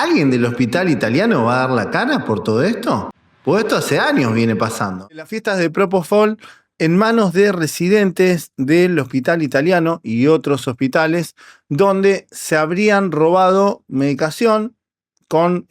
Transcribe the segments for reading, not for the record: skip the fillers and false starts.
¿Alguien del hospital italiano va a dar la cara por todo esto? Pues esto hace años viene pasando. Las fiestas de Propofol en manos de residentes del hospital italiano y otros hospitales donde se habrían robado medicación con,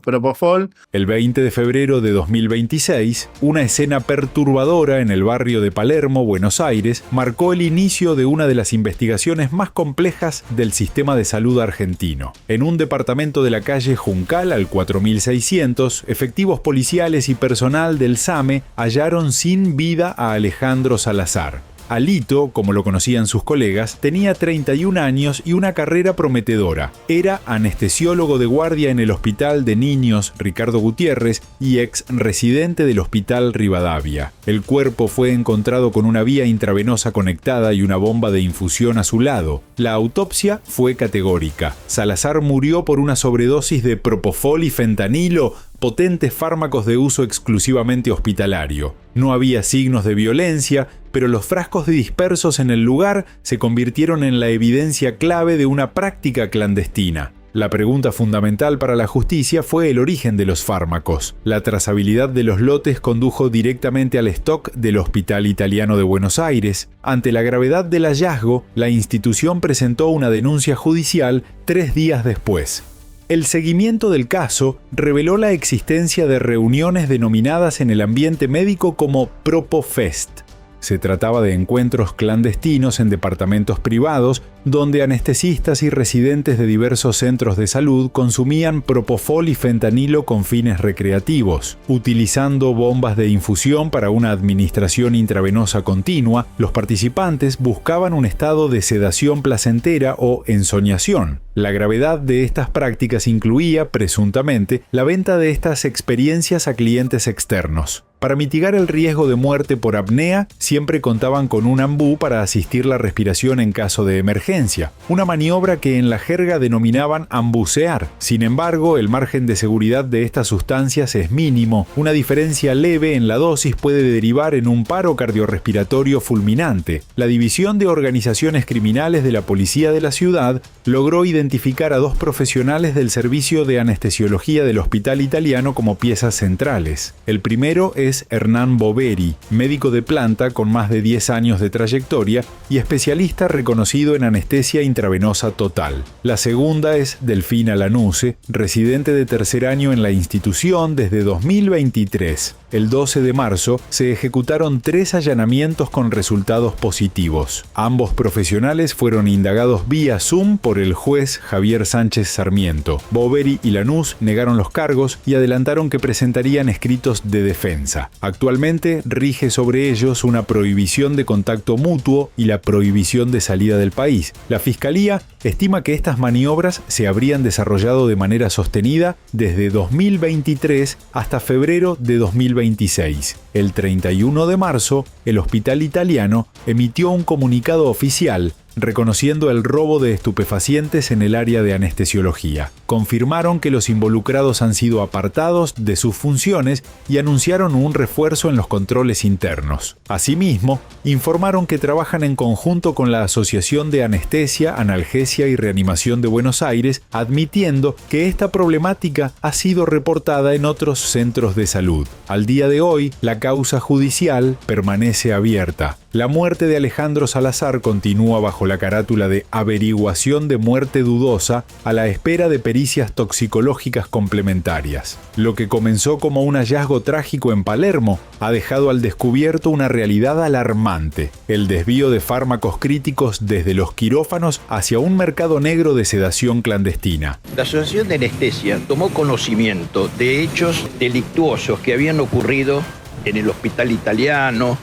Propofol. El 20 de febrero de 2026, una escena perturbadora en el barrio de Palermo, Buenos Aires, marcó el inicio de una de las investigaciones más complejas del sistema de salud argentino. En un departamento de la calle Juncal al 4600, efectivos policiales y personal del SAME hallaron sin vida a Alejandro Salazar. Alito, como lo conocían sus colegas, tenía 31 años y una carrera prometedora. Era anestesiólogo de guardia en el Hospital de Niños Ricardo Gutiérrez y ex residente del Hospital Rivadavia. El cuerpo fue encontrado con una vía intravenosa conectada y una bomba de infusión a su lado. La autopsia fue categórica. Salazar murió por una sobredosis de propofol y fentanilo, potentes fármacos de uso exclusivamente hospitalario. No había signos de violencia, pero los frascos de dispersos en el lugar se convirtieron en la evidencia clave de una práctica clandestina. La pregunta fundamental para la justicia fue el origen de los fármacos. La trazabilidad de los lotes condujo directamente al stock del Hospital Italiano de Buenos Aires. Ante la gravedad del hallazgo, la institución presentó una denuncia judicial 3 días después. El seguimiento del caso reveló la existencia de reuniones denominadas en el ambiente médico como Propofest. Se trataba de encuentros clandestinos en departamentos privados donde anestesistas y residentes de diversos centros de salud consumían propofol y fentanilo con fines recreativos. Utilizando bombas de infusión para una administración intravenosa continua, los participantes buscaban un estado de sedación placentera o ensoñación. La gravedad de estas prácticas incluía, presuntamente, la venta de estas experiencias a clientes externos. Para mitigar el riesgo de muerte por apnea, siempre contaban con un ambú para asistir la respiración en caso de emergencia, una maniobra que en la jerga denominaban ambucear. Sin embargo, el margen de seguridad de estas sustancias es mínimo. Una diferencia leve en la dosis puede derivar en un paro cardiorrespiratorio fulminante. La División de Organizaciones Criminales de la Policía de la Ciudad logró identificar a 2 profesionales del servicio de anestesiología del Hospital Italiano como piezas centrales. El primero es Hernán Boveri, médico de planta con más de 10 años de trayectoria y especialista reconocido en anestesia intravenosa total. La segunda es Delfina Lanuse, residente de tercer año en la institución desde 2023. El 12 de marzo se ejecutaron 3 allanamientos con resultados positivos. Ambos profesionales fueron indagados vía Zoom por el juez Javier Sánchez Sarmiento. Boveri y Lanús negaron los cargos y adelantaron que presentarían escritos de defensa. Actualmente rige sobre ellos una prohibición de contacto mutuo y la prohibición de salida del país. La Fiscalía estima que estas maniobras se habrían desarrollado de manera sostenida desde 2023 hasta febrero de 2026. El 31 de marzo, el Hospital Italiano emitió un comunicado oficial reconociendo el robo de estupefacientes en el área de anestesiología. Confirmaron que los involucrados han sido apartados de sus funciones y anunciaron un refuerzo en los controles internos. Asimismo, informaron que trabajan en conjunto con la Asociación de Anestesia, Analgesia y Reanimación de Buenos Aires, admitiendo que esta problemática ha sido reportada en otros centros de salud. Al día de hoy, la causa judicial permanece abierta. La muerte de Alejandro Salazar continúa bajo la carátula de averiguación de muerte dudosa a la espera de pericias toxicológicas complementarias. Lo que comenzó como un hallazgo trágico en Palermo ha dejado al descubierto una realidad alarmante: el desvío de fármacos críticos desde los quirófanos hacia un mercado negro de sedación clandestina. La Asociación de Anestesia tomó conocimiento de hechos delictuosos que habían ocurrido en el Hospital Italiano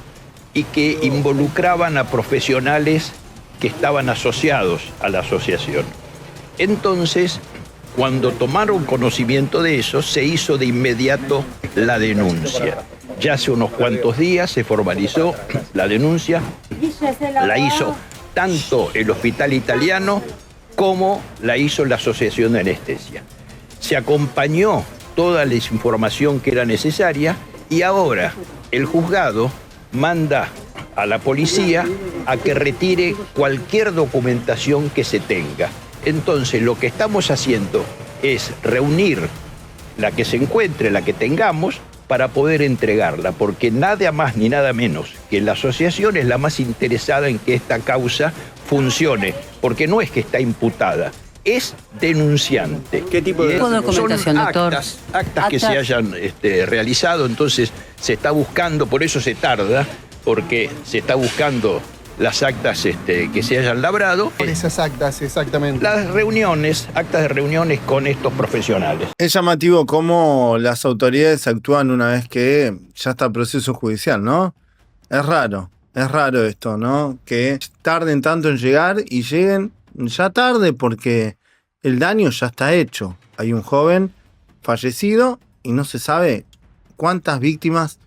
y que involucraban a profesionales que estaban asociados a la asociación. Entonces, cuando tomaron conocimiento de eso, se hizo de inmediato la denuncia. Ya hace unos cuantos días se formalizó la denuncia, la hizo tanto el Hospital Italiano como la hizo la Asociación de Anestesia. Se acompañó toda la información que era necesaria y ahora el juzgado manda a la policía a que retire cualquier documentación que se tenga. Entonces, lo que estamos haciendo es reunir la que se encuentre, la que tengamos, para poder entregarla, porque nada más ni nada menos que la asociación es la más interesada en que esta causa funcione, porque no es que está imputada, es denunciante. ¿Qué tipo de documentación, doctor? Actas que se hayan realizado, entonces se está buscando, por eso se tarda, porque se está buscando las actas que se hayan labrado. por esas actas exactamente? Las reuniones, actas de reuniones con estos profesionales. Es llamativo cómo las autoridades actúan una vez que ya está el proceso judicial, ¿no? Es raro esto, ¿no? Que tarden tanto en llegar y lleguen ya tarde porque el daño ya está hecho. Hay un joven fallecido y no se sabe cuántas víctimas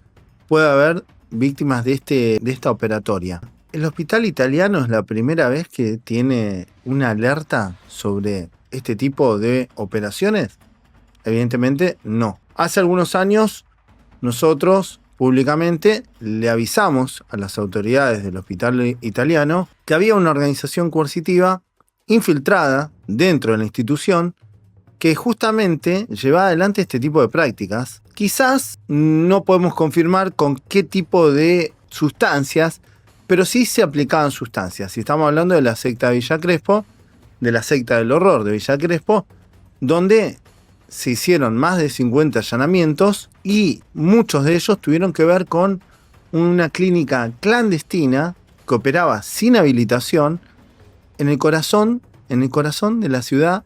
puede haber, víctimas de esta operatoria. ¿El hospital italiano es la primera vez que tiene una alerta sobre este tipo de operaciones? Evidentemente no. Hace algunos años nosotros públicamente le avisamos a las autoridades del hospital italiano que había una organización coercitiva infiltrada dentro de la institución que justamente llevaba adelante este tipo de prácticas. Quizás no podemos confirmar con qué tipo de sustancias, pero sí se aplicaban sustancias. Si estamos hablando de la secta de Villa Crespo, de la secta del horror de Villa Crespo, donde se hicieron más de 50 allanamientos y muchos de ellos tuvieron que ver con una clínica clandestina que operaba sin habilitación en el corazón de la ciudad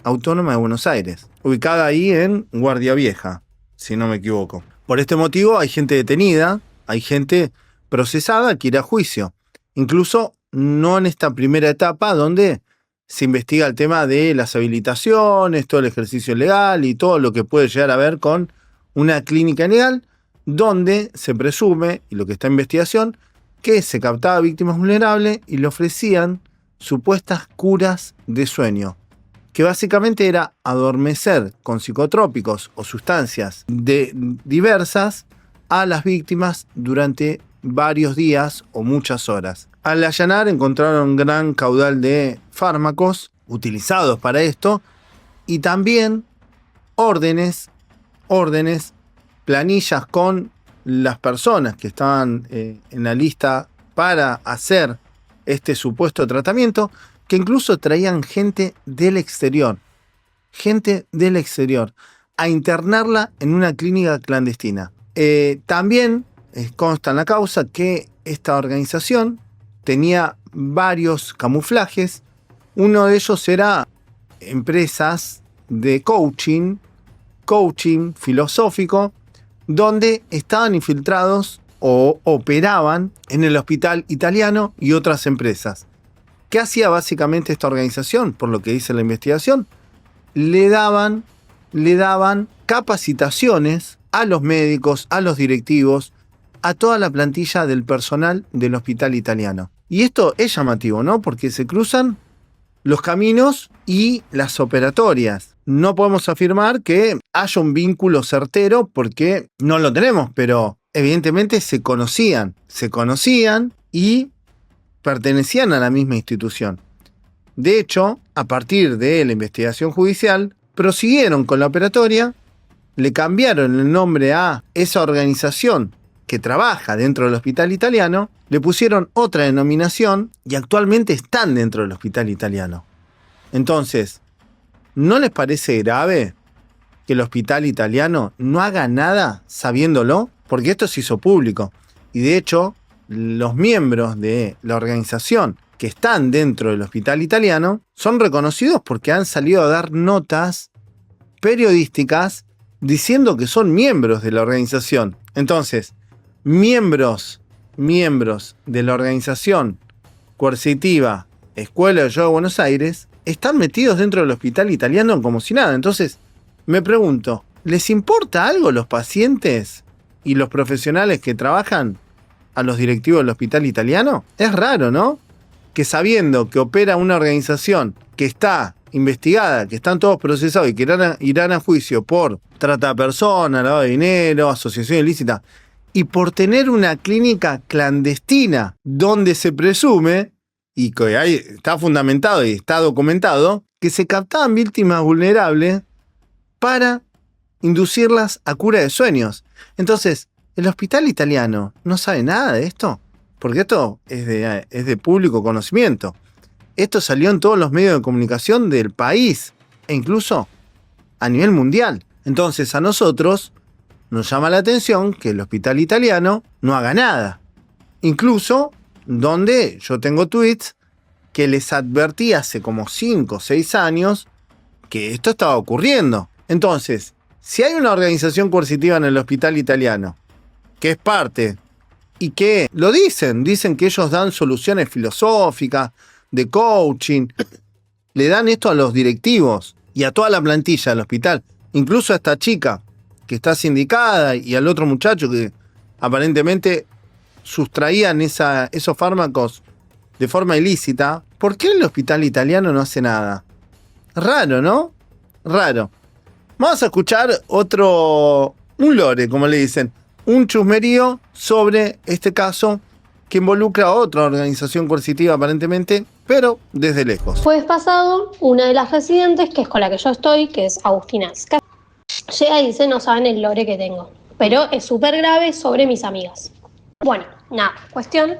autónoma de Buenos Aires, ubicada ahí en Guardia Vieja, si no me equivoco. Por este motivo hay gente detenida, hay gente procesada que irá a juicio. Incluso no en esta primera etapa donde se investiga el tema de las habilitaciones, todo el ejercicio legal y todo lo que puede llegar a ver con una clínica ilegal, donde se presume, y lo que está en investigación, que se captaba víctimas vulnerables y le ofrecían supuestas curas de sueño, que básicamente era adormecer con psicotrópicos o sustancias diversas a las víctimas durante varios días o muchas horas. Al allanar encontraron gran caudal de fármacos utilizados para esto y también órdenes, planillas con las personas que estaban en la lista para hacer este supuesto tratamiento, que incluso traían gente del exterior, a internarla en una clínica clandestina. También consta en la causa que esta organización tenía varios camuflajes. Uno de ellos era empresas de coaching filosófico, donde estaban infiltrados o operaban en el hospital italiano y otras empresas. ¿Qué hacía básicamente esta organización? Por lo que dice la investigación, le daban capacitaciones a los médicos, a los directivos, a toda la plantilla del personal del hospital italiano. Y esto es llamativo, ¿no? Porque se cruzan los caminos y las operatorias. No podemos afirmar que haya un vínculo certero porque no lo tenemos, pero evidentemente se conocían y pertenecían a la misma institución. De hecho, a partir de la investigación judicial, prosiguieron con la operatoria, le cambiaron el nombre a esa organización que trabaja dentro del hospital italiano, le pusieron otra denominación y actualmente están dentro del hospital italiano. Entonces, ¿no les parece grave que el hospital italiano no haga nada sabiéndolo? Porque esto se hizo público. Y de hecho, los miembros de la organización que están dentro del hospital italiano son reconocidos porque han salido a dar notas periodísticas diciendo que son miembros de la organización. Entonces, miembros de la organización coercitiva Escuela de Yoga de Buenos Aires están metidos dentro del hospital italiano como si nada. Entonces, me pregunto, ¿les importa algo los pacientes y los profesionales que trabajan a los directivos del hospital italiano? Es raro, ¿no? Que sabiendo que opera una organización que está investigada, que están todos procesados y que irán a juicio por trata de personas, lavado de dinero, asociación ilícita, y por tener una clínica clandestina donde se presume, y que ahí está fundamentado y está documentado, que se captaban víctimas vulnerables para inducirlas a cura de sueños. Entonces, ¿el hospital italiano no sabe nada de esto? Porque esto es de público conocimiento. Esto salió en todos los medios de comunicación del país e incluso a nivel mundial. Entonces, a nosotros nos llama la atención que el hospital italiano no haga nada. Incluso donde yo tengo tweets que les advertí hace como 5 o 6 años que esto estaba ocurriendo. Entonces, si hay una organización coercitiva en el hospital italiano, que es parte, y que lo dicen que ellos dan soluciones filosóficas, de coaching, le dan esto a los directivos y a toda la plantilla del hospital, incluso a esta chica que está sindicada y al otro muchacho que aparentemente sustraían esos fármacos de forma ilícita. ¿Por qué el hospital italiano no hace nada? Raro, ¿no? Raro. Vamos a escuchar un lore, como le dicen, un chusmerío sobre este caso que involucra a otra organización coercitiva aparentemente, pero desde lejos. Jueves pasado, una de las residentes, que es con la que yo estoy, que es Agustina Esca, llega y dice: no saben el lore que tengo, pero es súper grave sobre mis amigas. Bueno, nada, cuestión,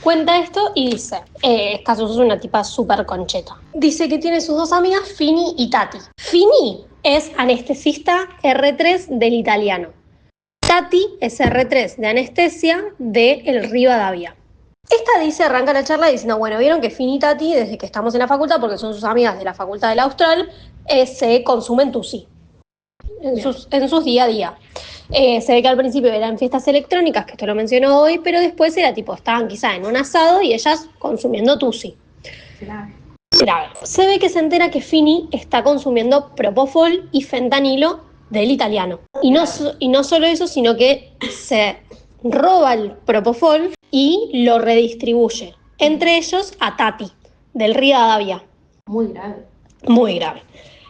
cuenta esto y dice, Escaso es una tipa súper concheta. Dice que tiene sus 2 amigas, Fini y Tati. Fini es anestesista R3 del italiano. Tati es R3 de anestesia del Rivadavia. Esta dice, arranca la charla diciendo, bueno, vieron que Fini y Tati, desde que estamos en la facultad, porque son sus amigas de la facultad del Austral, se consumen tusi en sus día a día. Se ve que al principio eran fiestas electrónicas, que esto lo mencionó hoy, pero después era tipo, estaban quizá en un asado y ellas consumiendo tusi. Grave. Se ve que se entera que Fini está consumiendo propofol y fentanilo del italiano. Y no solo eso, sino que se roba el propofol y lo redistribuye. Entre ellos a Tati, del Rivadavia. Muy grave. Muy grave.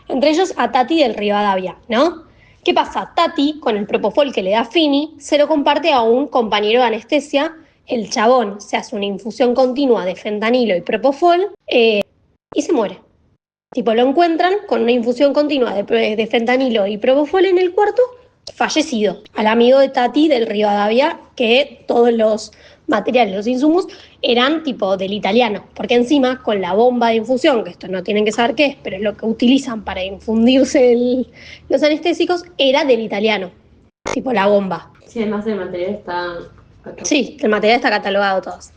Entre ellos a Tati del Rivadavia, ¿no? ¿Qué pasa? Tati, con el propofol que le da Fini, se lo comparte a un compañero de anestesia. El chabón se hace una infusión continua de fentanilo y propofol y se muere. Tipo, lo encuentran con una infusión continua de fentanilo y propofol en el cuarto, fallecido. Al amigo de Tati del Rivadavia, que todos los materiales, los insumos, eran tipo del italiano. Porque encima, con la bomba de infusión, que esto no tienen que saber qué es, pero es lo que utilizan para infundirse los anestésicos, era del italiano. Tipo la bomba. Sí, además el material está... Sí, el material está catalogado todos.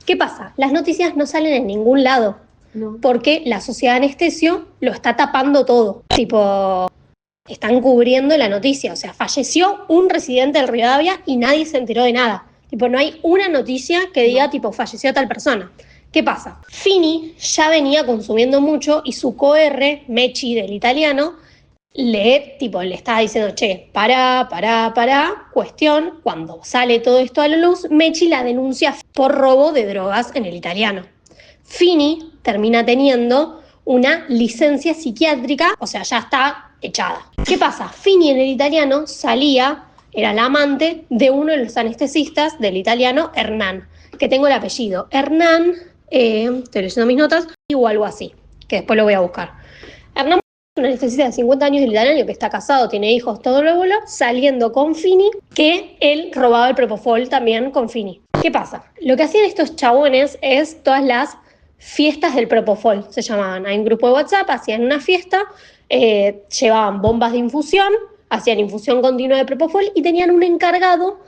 ¿Qué pasa? Las noticias no salen en ningún lado. No. Porque la sociedad de anestesio lo está tapando todo. Tipo, están cubriendo la noticia. O sea, falleció un residente del Rivadavia y nadie se enteró de nada. Tipo, no hay una noticia que diga, tipo, falleció tal persona. ¿Qué pasa? Fini ya venía consumiendo mucho y su coR, Mechi del italiano, le estaba diciendo, che, pará. Cuestión, cuando sale todo esto a la luz, Mechi la denuncia por robo de drogas en el italiano. Fini termina teniendo una licencia psiquiátrica, o sea, ya está echada. ¿Qué pasa? Fini en el italiano era la amante de uno de los anestesistas del italiano, Hernán, que tengo el apellido. Hernán, estoy leyendo mis notas, o algo así, que después lo voy a buscar. Hernán es un anestesista de 50 años del italiano que está casado, tiene hijos, todo lo bueno, saliendo con Fini, que él robaba el propofol también con Fini. ¿Qué pasa? Lo que hacían estos chabones es todas las fiestas del propofol, se llamaban. Hay un grupo de WhatsApp, hacían una fiesta, llevaban bombas de infusión, hacían infusión continua de propofol y tenían un encargado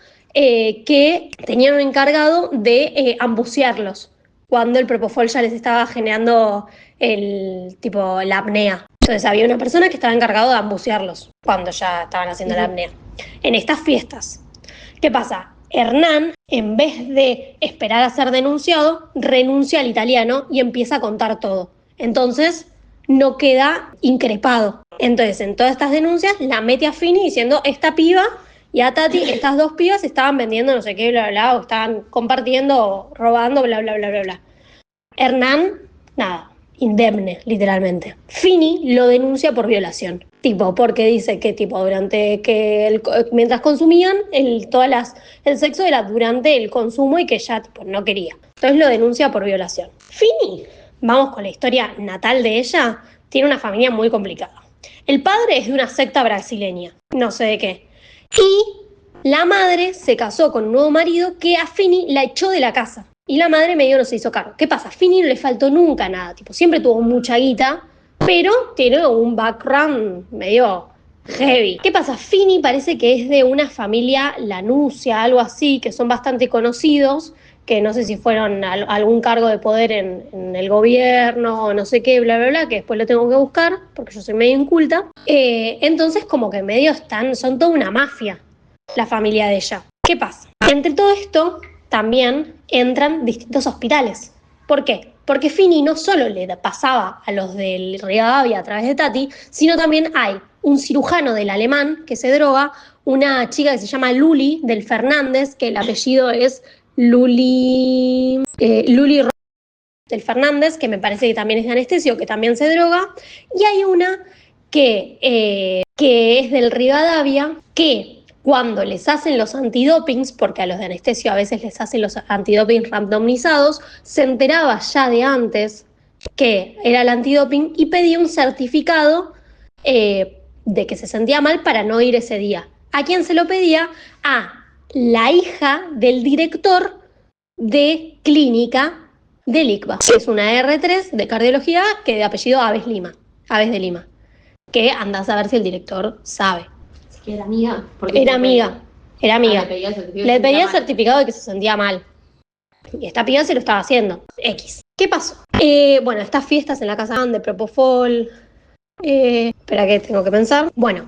de ambucearlos cuando el propofol ya les estaba generando la apnea. Entonces había una persona que estaba encargado de ambucearlos cuando ya estaban haciendo la apnea. En estas fiestas. ¿Qué pasa? Hernán, en vez de esperar a ser denunciado, renuncia al italiano y empieza a contar todo. Entonces, no queda increpado. Entonces, en todas estas denuncias, la mete a Fini diciendo, esta piba y a Tati, estas 2 pibas estaban vendiendo no sé qué, bla, bla, bla, o estaban compartiendo, o robando, bla, bla, bla, bla, bla. Hernán, nada, indemne, literalmente. Fini lo denuncia por violación. Porque dice que mientras consumían, el sexo era durante el consumo y que ya no quería. Entonces lo denuncia por violación. Fini, vamos con la historia natal de ella, tiene una familia muy complicada. El padre es de una secta brasileña, no sé de qué. Y la madre se casó con un nuevo marido que a Fini la echó de la casa. Y la madre medio no se hizo cargo. ¿Qué pasa? A Fini no le faltó nunca nada. Tipo, siempre tuvo mucha guita, pero tiene un background medio heavy. ¿Qué pasa? Fini parece que es de una familia lanusia, algo así, que son bastante conocidos, que no sé si fueron a algún cargo de poder en el gobierno o no sé qué, bla, bla, bla, que después lo tengo que buscar porque yo soy medio inculta. Entonces como que medio son toda una mafia la familia de ella. ¿Qué pasa? Entre todo esto también entran distintos hospitales. ¿Por qué? Porque Fini no solo le pasaba a los del Rivadavia a través de Tati, sino también hay un cirujano del Alemán que se droga, una chica que se llama Luli del Fernández, que el apellido es Luli del Fernández, que me parece que también es de anestesio, que también se droga, y hay una que es del Rivadavia, que cuando les hacen los antidopings, porque a los de anestesio a veces les hacen los antidopings randomizados, se enteraba ya de antes que era el antidoping y pedía un certificado de que se sentía mal para no ir ese día. ¿A quién se lo pedía? A la hija del director de clínica del ICBA, que es una R3 de cardiología que de apellido Aves de Lima, que andás a ver si el director sabe. Es que era amiga. Era amiga. Le pedía el el certificado de que se sentía mal. Y esta piba se lo estaba haciendo. X. ¿Qué pasó? Bueno, estas fiestas en la casa de Propofol. Espera que tengo que pensar. Bueno,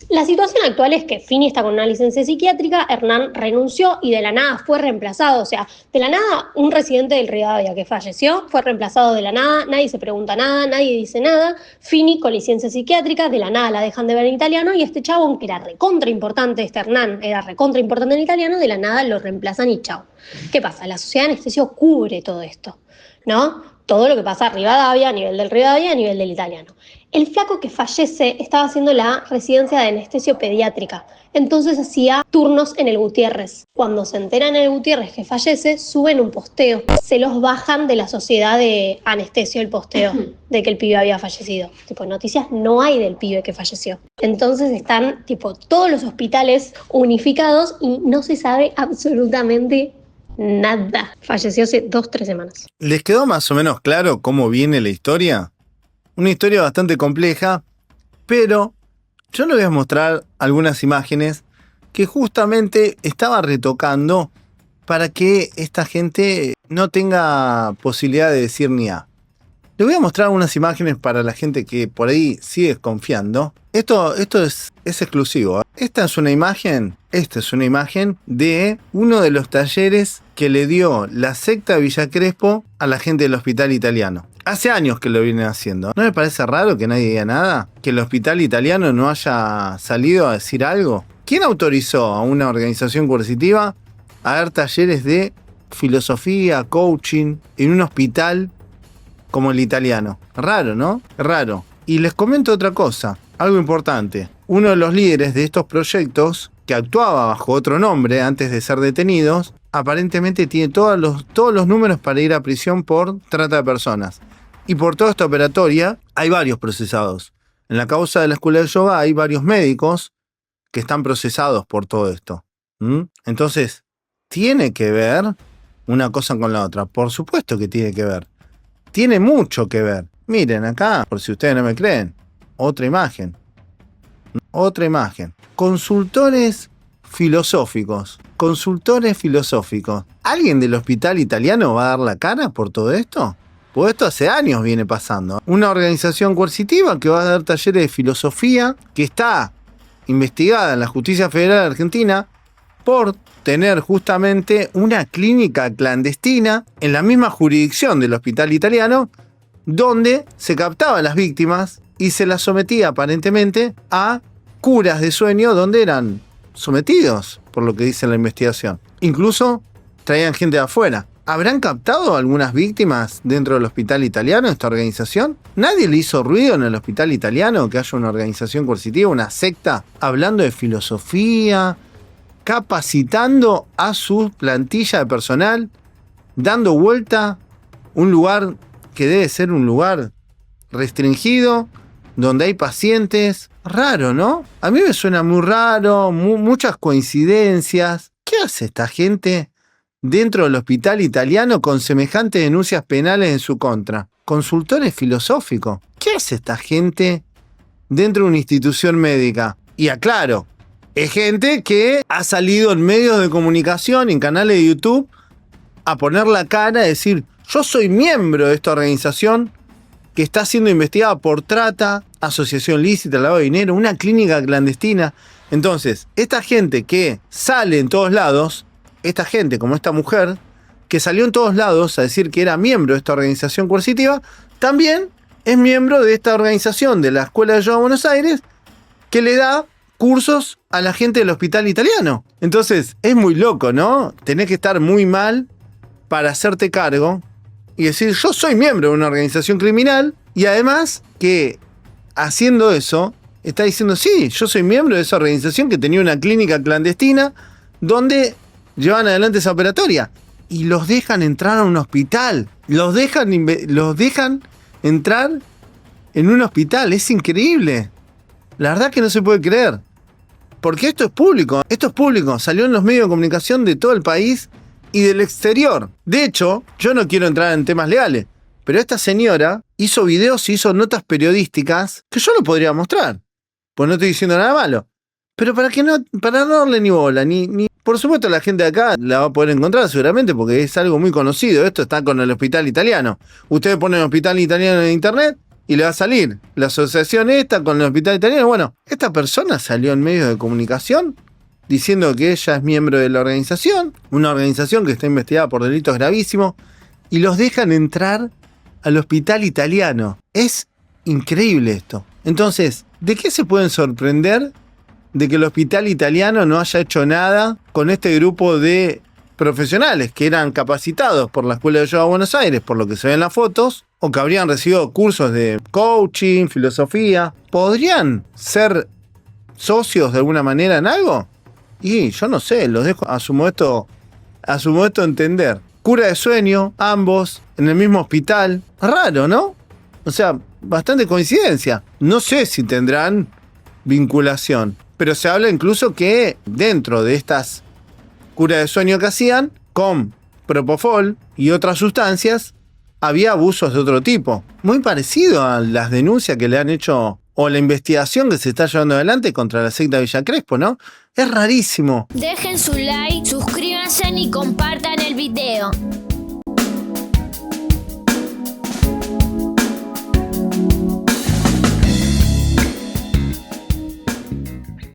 la situación actual es que Fini está con una licencia psiquiátrica, Hernán renunció y de la nada fue reemplazado. O sea, de la nada un residente del Rivadavia que falleció fue reemplazado de la nada, nadie se pregunta nada, nadie dice nada. Fini con licencia psiquiátrica, de la nada la dejan de ver en italiano y este chabón que era recontra importante, este Hernán era recontra importante en italiano, de la nada lo reemplazan y chao. ¿Qué pasa? La sociedad de anestesio cubre todo esto, ¿no? Todo lo que pasa a Rivadavia, a nivel del Rivadavia, a nivel del italiano. El flaco que fallece estaba haciendo la residencia de anestesio pediátrica, entonces hacía turnos en el Gutiérrez. Cuando se enteran en el Gutiérrez que fallece, suben un posteo. Se los bajan de la sociedad de anestesio el posteo de que el pibe había fallecido. Tipo, noticias no hay del pibe que falleció. Entonces están tipo todos los hospitales unificados y no se sabe absolutamente nada. Falleció hace 2-3 semanas. ¿Les quedó más o menos claro cómo viene la historia? Una historia bastante compleja, pero yo les voy a mostrar algunas imágenes que justamente estaba retocando para que esta gente no tenga posibilidad de decir ni A. Les voy a mostrar algunas imágenes para la gente que por ahí sigue confiando. Esto es exclusivo, ¿eh? Esta es una imagen de uno de los talleres que le dio la secta Villa Crespo a la gente del hospital italiano. Hace años que lo vienen haciendo. ¿No les parece raro que nadie diga nada? ¿Que el hospital italiano no haya salido a decir algo? ¿Quién autorizó a una organización coercitiva a dar talleres de filosofía, coaching en un hospital como el italiano? Raro, ¿no? Raro. Y les comento otra cosa, algo importante. Uno de los líderes de estos proyectos, que actuaba bajo otro nombre antes de ser detenidos, aparentemente tiene todos los números para ir a prisión por trata de personas. Y por toda esta operatoria hay varios procesados. En la causa de la escuela de yoga hay varios médicos que están procesados por todo esto. Entonces, ¿tiene que ver una cosa con la otra? Por supuesto que tiene que ver. Tiene mucho que ver. Miren acá, por si ustedes no me creen, otra imagen. Otra imagen. Consultores filosóficos. ¿Alguien del hospital italiano va a dar la cara por todo esto? Pues esto hace años viene pasando. Una organización coercitiva que va a dar talleres de filosofía, que está investigada en la Justicia Federal de Argentina por tener justamente una clínica clandestina en la misma jurisdicción del hospital italiano, donde se captaba a las víctimas y se las sometía aparentemente a curas de sueño donde eran sometidos, por lo que dice la investigación. Incluso traían gente de afuera. ¿Habrán captado algunas víctimas dentro del hospital italiano, esta organización? ¿Nadie le hizo ruido en el hospital italiano que haya una organización coercitiva, una secta, hablando de filosofía, capacitando a su plantilla de personal, dando vuelta un lugar que debe ser un lugar restringido, donde hay pacientes. Raro, ¿no? A mí me suena muy raro, muchas coincidencias. ¿Qué hace esta gente dentro del hospital italiano con semejantes denuncias penales en su contra? Consultores filosóficos. ¿Qué hace esta gente dentro de una institución médica? Y aclaro, es gente que ha salido en medios de comunicación, en canales de YouTube, a poner la cara, a decir, yo soy miembro de esta organización que está siendo investigada por trata, asociación lícita, lavado de dinero, una clínica clandestina. Entonces, esta gente que sale en todos lados, esta gente como esta mujer, que salió en todos lados a decir que era miembro de esta organización coercitiva, también es miembro de esta organización de la Escuela de Yoga de Buenos Aires, que le da cursos a la gente del hospital italiano. Entonces, es muy loco, ¿no? Tenés que estar muy mal para hacerte cargo y decir, yo soy miembro de una organización criminal, y además que haciendo eso, está diciendo, sí, yo soy miembro de esa organización que tenía una clínica clandestina donde llevan adelante esa operatoria. Y los dejan entrar a un hospital. Los dejan entrar en un hospital. Es increíble. La verdad que no se puede creer. Porque esto es público. Esto es público. Salió en los medios de comunicación de todo el país y del exterior. De hecho, yo no quiero entrar en temas legales, pero esta señora hizo videos y hizo notas periodísticas que yo no podría mostrar. Pues no estoy diciendo nada malo. Pero para no darle ni bola, ni. Por supuesto la gente de acá la va a poder encontrar seguramente porque es algo muy conocido. Esto está con el hospital italiano. Ustedes ponen hospital italiano en internet y le va a salir la asociación esta con el hospital italiano. Bueno, esta persona salió en medios de comunicación diciendo que ella es miembro de la organización, una organización que está investigada por delitos gravísimos, y los dejan entrar al hospital italiano. Es increíble esto. Entonces, ¿de qué se pueden sorprender de que el hospital italiano no haya hecho nada con este grupo de profesionales que eran capacitados por la Escuela de Yoga de Buenos Aires, por lo que se ve en las fotos, o que habrían recibido cursos de coaching, filosofía? ¿Podrían ser socios de alguna manera en algo? Y yo no sé, los dejo a su modesto entender. Cura de sueño, ambos, en el mismo hospital. Raro, ¿no? O sea, bastante coincidencia. No sé si tendrán vinculación, pero se habla incluso que dentro de estas curas de sueño que hacían, con Propofol y otras sustancias, había abusos de otro tipo. Muy parecido a las denuncias que le han hecho o la investigación que se está llevando adelante contra la secta Villa Crespo, ¿no? Es rarísimo. Dejen su like, suscríbanse y compartan el video.